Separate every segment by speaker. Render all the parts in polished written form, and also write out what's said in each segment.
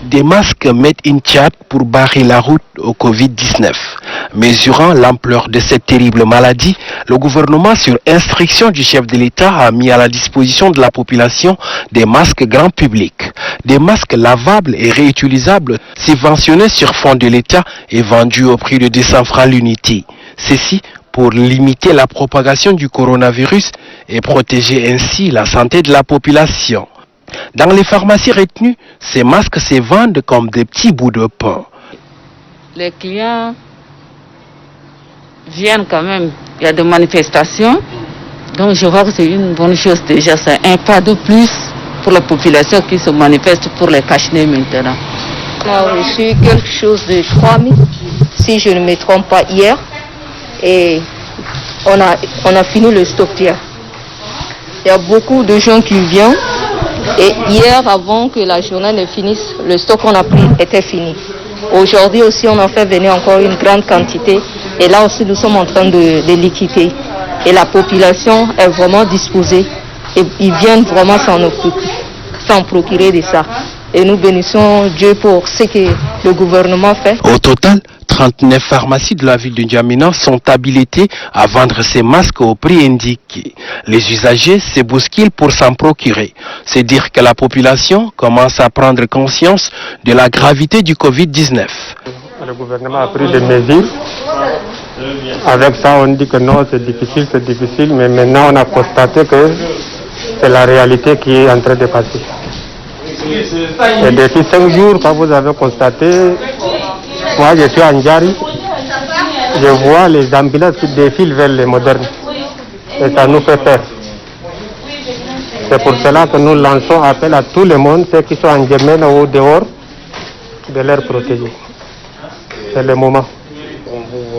Speaker 1: Des masques Made in Tchad pour barrer la route au Covid-19. Mesurant l'ampleur de cette terrible maladie, le gouvernement, sur instruction du chef de l'État, a mis à la disposition de la population des masques grand public. Des masques lavables et réutilisables subventionnés sur fonds de l'État et vendus au prix de 200 francs l'unité. Ceci pour limiter la propagation du coronavirus et protéger ainsi la santé de la population. Dans les pharmacies retenues, ces masques se vendent comme des petits bouts de pain.
Speaker 2: Les clients viennent quand même. Il y a des manifestations. Donc je vois que c'est une bonne chose déjà. C'est un pas de plus pour la population qui se manifeste pour les cache-nez maintenant.
Speaker 3: On a reçu quelque chose de 3 000, si je ne me trompe pas, hier. Et on a fini le stock hier. Il y a beaucoup de gens qui viennent. Et hier, avant que la journée ne finisse, le stock qu'on a pris était fini. Aujourd'hui aussi, on a fait venir encore une grande quantité. Et là aussi, nous sommes en train de liquider. Et la population est vraiment disposée. Et ils viennent vraiment s'en procurer de ça. Et nous bénissons Dieu pour ce que le gouvernement fait.
Speaker 1: Au total, 39 pharmacies de la ville de N'Djamena sont habilitées à vendre ces masques au prix indiqué. Les usagers se bousculent pour s'en procurer. C'est dire que la population commence à prendre conscience de la gravité du Covid-19.
Speaker 4: Le gouvernement a pris des mesures. Avec ça, on dit que non, c'est difficile, mais maintenant on a constaté que c'est la réalité qui est en train de passer. Et depuis 5 jours, comme vous avez constaté, moi je suis à Ndjari, je vois les ambulances qui défilent vers les modernes. Et ça nous fait peur. C'est pour cela que nous lançons appel à tout le monde, ceux qui sont en N'Djamena ou dehors, de leur protéger. C'est le moment.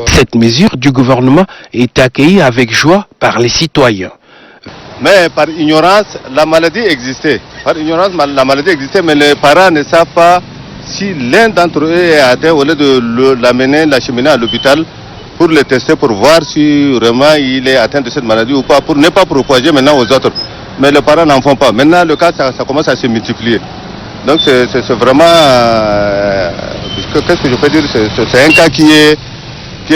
Speaker 1: Cette mesure du gouvernement est accueillie avec joie par les citoyens.
Speaker 5: Mais par ignorance, la maladie existait. Par ignorance, la maladie existait, mais les parents ne savent pas si l'un d'entre eux est atteint au lieu de l'acheminer à l'hôpital pour le tester, pour voir si vraiment il est atteint de cette maladie ou pas, pour ne pas propager maintenant aux autres. Mais les parents n'en font pas. Maintenant, le cas, ça commence à se multiplier. Donc c'est vraiment... qu'est-ce que je peux dire? C'est un cas qui est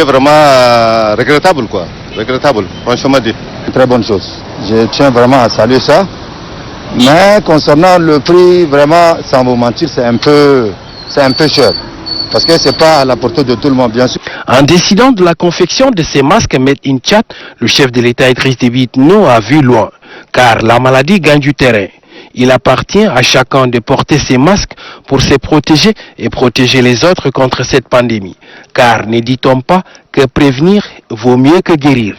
Speaker 5: vraiment regrettable, quoi. Regrettable, franchement dit.
Speaker 6: Très bonne chose. Je tiens vraiment à saluer ça. Mais concernant le prix, vraiment, sans vous mentir, c'est un peu cher. Parce que c'est pas à la portée de tout le monde, bien sûr.
Speaker 1: En décidant de la confection de ces masques Made in Tchad, le chef de l'État Idriss Déby Itno a vu loin. Car la maladie gagne du terrain. Il appartient à chacun de porter ses masques pour se protéger et protéger les autres contre cette pandémie. Car ne dit-on pas que prévenir vaut mieux que guérir?